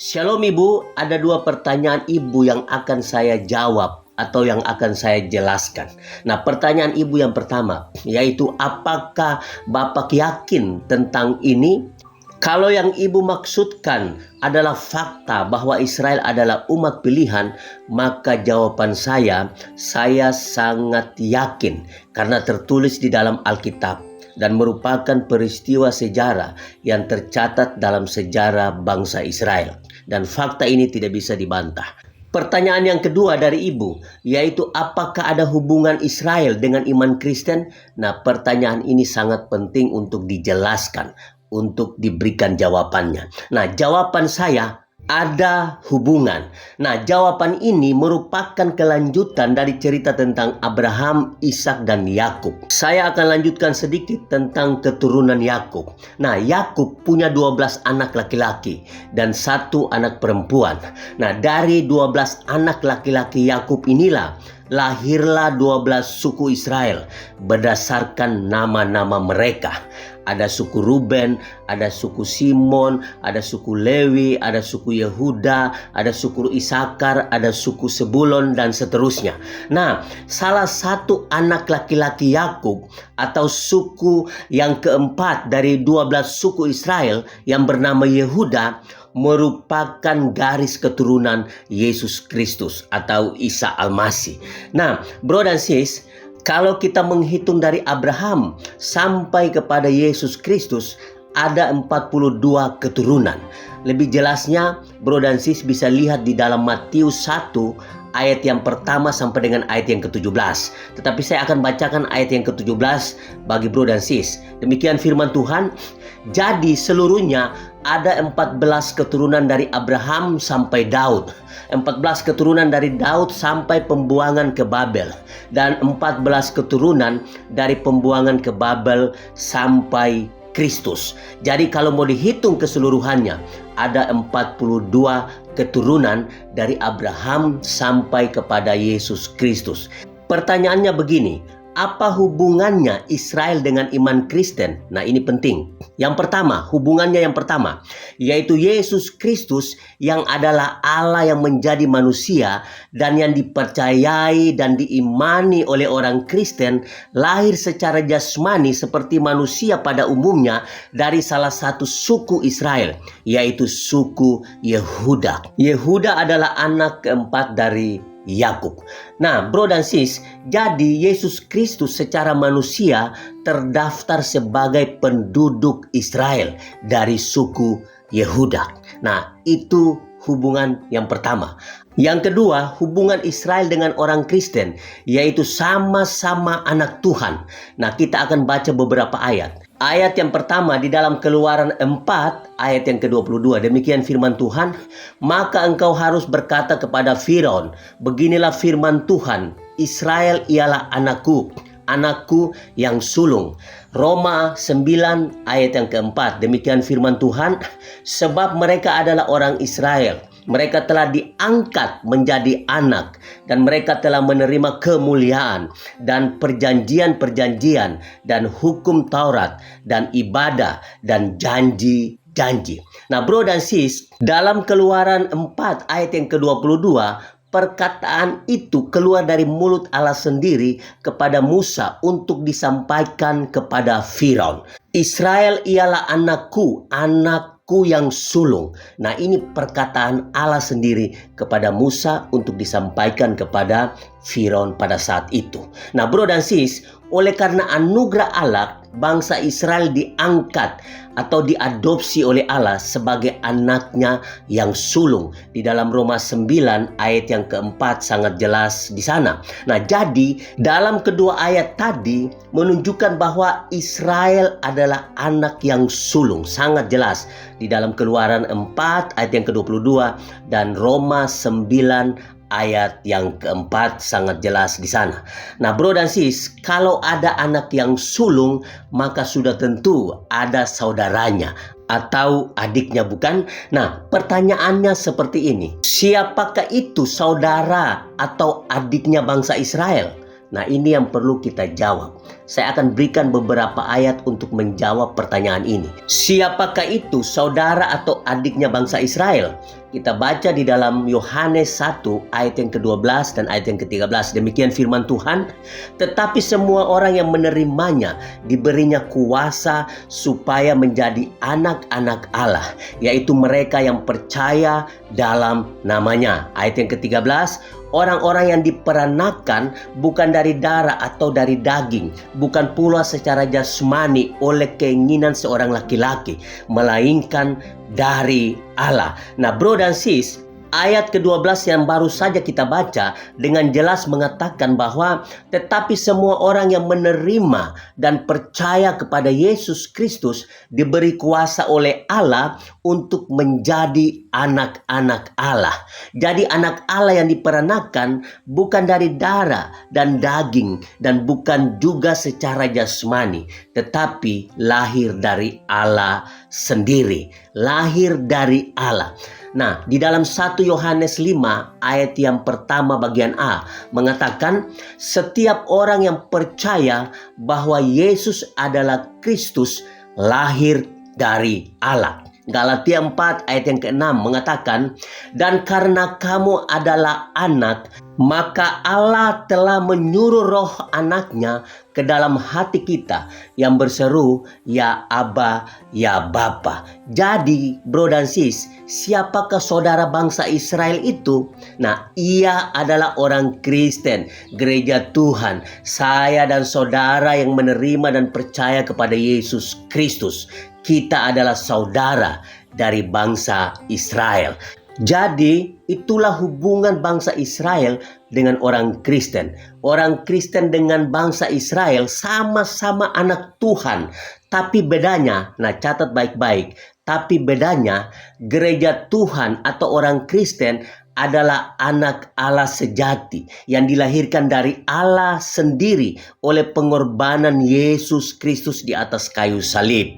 Shalom Ibu, ada dua pertanyaan Ibu yang akan saya jawab atau yang akan saya jelaskan. Nah, pertanyaan Ibu yang pertama yaitu apakah Bapak yakin tentang ini? Kalau yang Ibu maksudkan adalah fakta bahwa Israel adalah umat pilihan, maka jawaban saya sangat yakin karena tertulis di dalam Alkitab dan merupakan peristiwa sejarah yang tercatat dalam sejarah bangsa Israel. Dan fakta ini tidak bisa dibantah. Pertanyaan yang kedua dari Ibu, yaitu apakah ada hubungan Israel dengan iman Kristen? Nah, pertanyaan ini sangat penting untuk dijelaskan, untuk diberikan jawabannya. Nah, jawaban saya ada hubungan. Nah, jawaban ini merupakan kelanjutan dari cerita tentang Abraham, Ishak, dan Yakub. Saya akan lanjutkan sedikit tentang keturunan Yakub. Nah, Yakub punya 12 anak laki-laki dan 1 anak perempuan. Nah, dari 12 anak laki-laki Yakub inilah lahirlah 12 suku Israel berdasarkan nama-nama mereka. Ada suku Ruben, ada suku Simon, ada suku Lewi, ada suku Yehuda, ada suku Isakar, ada suku Sebulon, dan seterusnya. Nah, salah satu anak laki-laki Yakub atau suku yang keempat dari 12 suku Israel yang bernama Yehuda merupakan garis keturunan Yesus Kristus atau Isa Al-Masih. Nah, bro dan sis, kalau kita menghitung dari Abraham sampai kepada Yesus Kristus, ada 42 keturunan. Lebih jelasnya, bro dan sis bisa lihat di dalam Matius 1 ayat yang pertama sampai dengan ayat yang ke-17. Tetapi saya akan bacakan ayat yang ke-17 bagi bro dan sis. Demikian firman Tuhan. Jadi seluruhnya ada 14 keturunan dari Abraham sampai Daud, 14 keturunan dari Daud sampai pembuangan ke Babel, dan 14 keturunan dari pembuangan ke Babel sampai Kristus. Jadi kalau mau dihitung keseluruhannya, ada 42 keturunan dari Abraham sampai kepada Yesus Kristus. Pertanyaannya begini, apa hubungannya Israel dengan iman Kristen? Nah, ini penting. Yang pertama, hubungannya yang pertama, yaitu Yesus Kristus yang adalah Allah yang menjadi manusia dan yang dipercayai dan diimani oleh orang Kristen, lahir secara jasmani seperti manusia pada umumnya dari salah satu suku Israel, yaitu suku Yehuda. Yehuda adalah anak keempat dari Yakub. Nah, bro dan sis, jadi Yesus Kristus secara manusia terdaftar sebagai penduduk Israel dari suku Yehuda. Nah, itu hubungan yang pertama. Yang kedua, hubungan Israel dengan orang Kristen, yaitu sama-sama anak Tuhan. Nah, kita akan baca beberapa ayat. Ayat yang pertama di dalam Keluaran 4 ayat yang ke-22. Demikian firman Tuhan, maka engkau harus berkata kepada Firaun, beginilah firman Tuhan, Israel ialah anakku, anakku yang sulung. Roma 9 ayat yang keempat. Demikian firman Tuhan, sebab mereka adalah orang Israel. Mereka telah diangkat menjadi anak dan mereka telah menerima kemuliaan dan perjanjian-perjanjian dan hukum Taurat dan ibadah dan janji-janji. Nah, bro dan sis, dalam Keluaran 4 ayat yang ke-22, perkataan itu keluar dari mulut Allah sendiri kepada Musa untuk disampaikan kepada Firaun. Israel ialah anakku, anakku yang sulung. Nah, ini perkataan Allah sendiri kepada Musa untuk disampaikan kepada Firaun pada saat itu. Nah, bro dan sis, oleh karena anugerah Allah, bangsa Israel diangkat atau diadopsi oleh Allah sebagai anaknya yang sulung. Di dalam Roma 9 ayat yang keempat sangat jelas di sana. Nah, jadi dalam kedua ayat tadi menunjukkan bahwa Israel adalah anak yang sulung. Sangat jelas di dalam Keluaran 4 ayat yang ke-22 dan Roma 9 ayat yang keempat sangat jelas di sana. Nah, bro dan sis, kalau ada anak yang sulung, maka sudah tentu ada saudaranya atau adiknya, bukan? Nah, pertanyaannya seperti ini. Siapakah itu saudara atau adiknya bangsa Israel? Nah, ini yang perlu kita jawab. saya akan berikan beberapa ayat untuk menjawab pertanyaan ini. Siapakah itu saudara atau adiknya bangsa Israel? Kita baca di dalam Yohanes 1 ayat yang ke-12 dan ayat yang ke-13. Demikian firman Tuhan, tetapi semua orang yang menerimanya diberinya kuasa supaya menjadi anak-anak Allah, yaitu mereka yang percaya dalam namanya. Ayat yang ke-13, orang-orang yang diperanakan bukan dari darah atau dari daging, bukan pula secara jasmani oleh keinginan seorang laki-laki, melainkan dari Allah. Nah, bro dan sis, ayat ke-12 yang baru saja kita baca dengan jelas mengatakan bahwa tetapi semua orang yang menerima dan percaya kepada Yesus Kristus diberi kuasa oleh Allah untuk menjadi anak-anak Allah. Jadi anak Allah yang diperanakan bukan dari darah dan daging dan bukan juga secara jasmani, tetapi lahir dari Allah sendiri, lahir dari Allah. Nah, di dalam 1 Yohanes 5 ayat yang pertama bagian A mengatakan setiap orang yang percaya bahwa Yesus adalah Kristus lahir dari Allah. Galatia 4 ayat yang ke-6 mengatakan, dan karena kamu adalah anak, maka Allah telah menyuruh roh anaknya ke dalam hati kita yang berseru, ya Aba, ya Bapa. Jadi bro dan sis, siapakah saudara bangsa Israel itu? Nah, ia adalah orang Kristen, gereja Tuhan. Saya dan saudara yang menerima dan percaya kepada Yesus Kristus, kita adalah saudara dari bangsa Israel. Jadi itulah hubungan bangsa Israel dengan orang Kristen. Orang Kristen dengan bangsa Israel sama-sama anak Tuhan. Tapi bedanya, nah catat baik-baik, tapi bedanya gereja Tuhan atau orang Kristen adalah anak Allah sejati yang dilahirkan dari Allah sendiri oleh pengorbanan Yesus Kristus di atas kayu salib.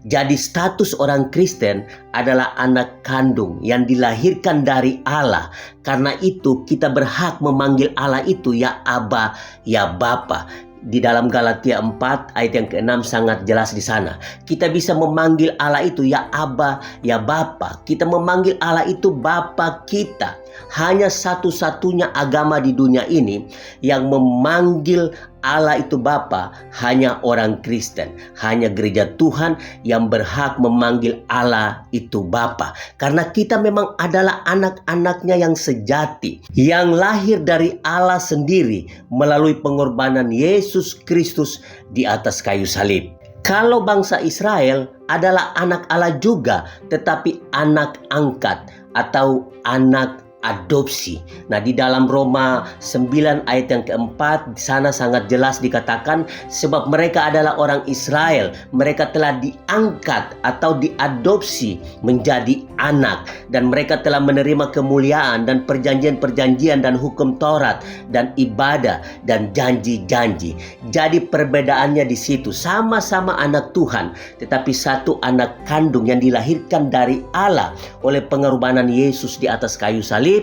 Jadi status orang Kristen adalah anak kandung yang dilahirkan dari Allah. Karena itu kita berhak memanggil Allah itu ya Aba, ya Bapa. Di dalam Galatia 4 ayat yang ke-6 sangat jelas di sana. Kita bisa memanggil Allah itu ya Aba, ya Bapa. Kita memanggil Allah itu Bapa kita. Hanya satu-satunya agama di dunia ini yang memanggil Allah itu Bapa, hanya orang Kristen. Hanya gereja Tuhan yang berhak memanggil Allah itu Bapa. Karena kita memang adalah anak-anaknya yang sejati, yang lahir dari Allah sendiri melalui pengorbanan Yesus Kristus di atas kayu salib. Kalau bangsa Israel adalah anak Allah juga, tetapi anak angkat atau anak adopsi. Nah, di dalam Roma 9 ayat yang keempat, di sana sangat jelas dikatakan sebab mereka adalah orang Israel, mereka telah diangkat atau diadopsi menjadi anak, dan mereka telah menerima kemuliaan dan perjanjian-perjanjian dan hukum Taurat dan ibadah dan janji-janji. Jadi perbedaannya di situ, sama-sama anak Tuhan, tetapi satu anak kandung yang dilahirkan dari Allah oleh pengorbanan Yesus di atas kayu salib,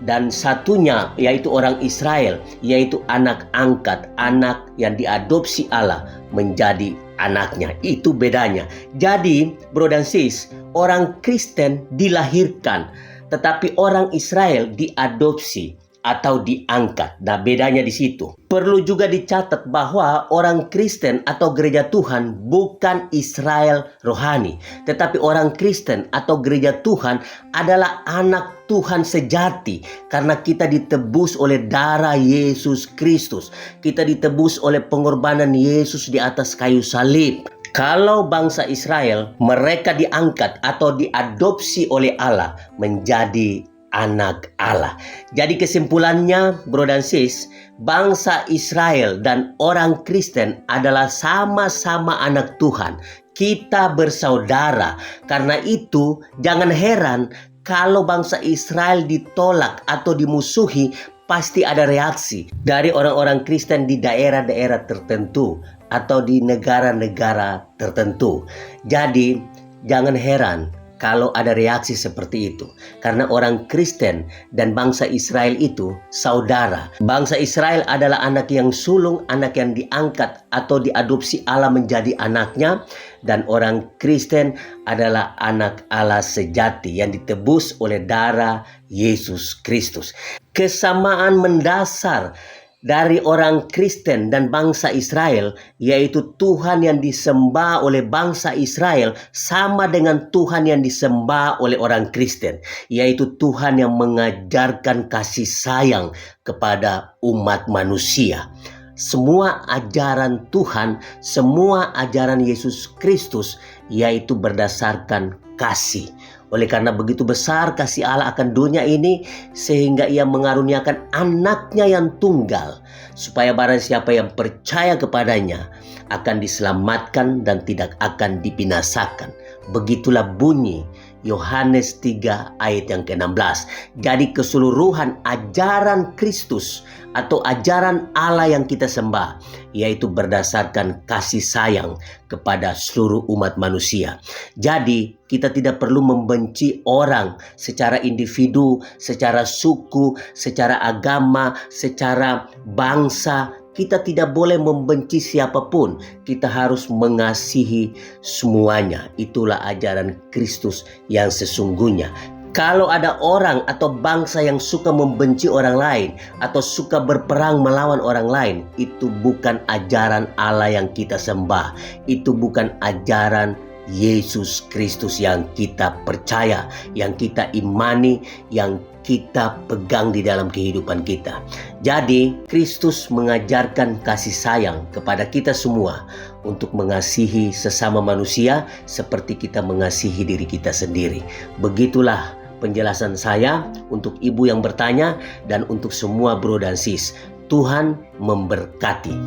dan satunya yaitu orang Israel, yaitu anak angkat, anak yang diadopsi Allah menjadi anaknya. Itu bedanya. Jadi bro dan sis, orang Kristen dilahirkan, tetapi orang Israel diadopsi atau diangkat. Nah, bedanya di situ. Perlu juga dicatat bahwa orang Kristen atau gereja Tuhan bukan Israel rohani, tetapi orang Kristen atau gereja Tuhan adalah anak Tuhan sejati, karena kita ditebus oleh darah Yesus Kristus. Kita ditebus oleh pengorbanan Yesus di atas kayu salib. Kalau bangsa Israel, mereka diangkat atau diadopsi oleh Allah menjadi anak Allah. Jadi kesimpulannya bro dan sis, bangsa Israel dan orang Kristen adalah sama-sama anak Tuhan. Kita bersaudara. Karena itu jangan heran kalau bangsa Israel ditolak atau dimusuhi, pasti ada reaksi dari orang-orang Kristen di daerah-daerah tertentu atau di negara-negara tertentu. Jadi jangan heran kalau ada reaksi seperti itu. Karena orang Kristen dan bangsa Israel itu saudara. Bangsa Israel adalah anak yang sulung, anak yang diangkat atau diadopsi Allah menjadi anaknya. Dan orang Kristen adalah anak Allah sejati yang ditebus oleh darah Yesus Kristus. Kesamaan mendasar dari orang Kristen dan bangsa Israel, yaitu Tuhan yang disembah oleh bangsa Israel sama dengan Tuhan yang disembah oleh orang Kristen, yaitu Tuhan yang mengajarkan kasih sayang kepada umat manusia. Semua ajaran Tuhan, semua ajaran Yesus Kristus, yaitu berdasarkan kasih. Oleh karena begitu besar kasih Allah akan dunia ini, sehingga ia mengaruniakan anaknya yang tunggal, supaya barang siapa yang percaya kepadanya akan diselamatkan dan tidak akan dibinasakan. Begitulah bunyi Yohanes 3 ayat yang ke-16. Jadi keseluruhan ajaran Kristus atau ajaran Allah yang kita sembah, yaitu berdasarkan kasih sayang kepada seluruh umat manusia. Jadi kita tidak perlu membenci orang secara individu, secara suku, secara agama, secara bangsa. Kita tidak boleh membenci siapapun. Kita harus mengasihi semuanya. Itulah ajaran Kristus yang sesungguhnya. Kalau ada orang atau bangsa yang suka membenci orang lain atau suka berperang melawan orang lain, itu bukan ajaran Allah yang kita sembah. Itu bukan ajaran Yesus Kristus yang kita percaya, yang kita imani, yang kita pegang di dalam kehidupan kita. Jadi Kristus mengajarkan kasih sayang kepada kita semua untuk mengasihi sesama manusia seperti kita mengasihi diri kita sendiri. Begitulah penjelasan saya untuk ibu yang bertanya dan untuk semua bro dan sis. Tuhan memberkati.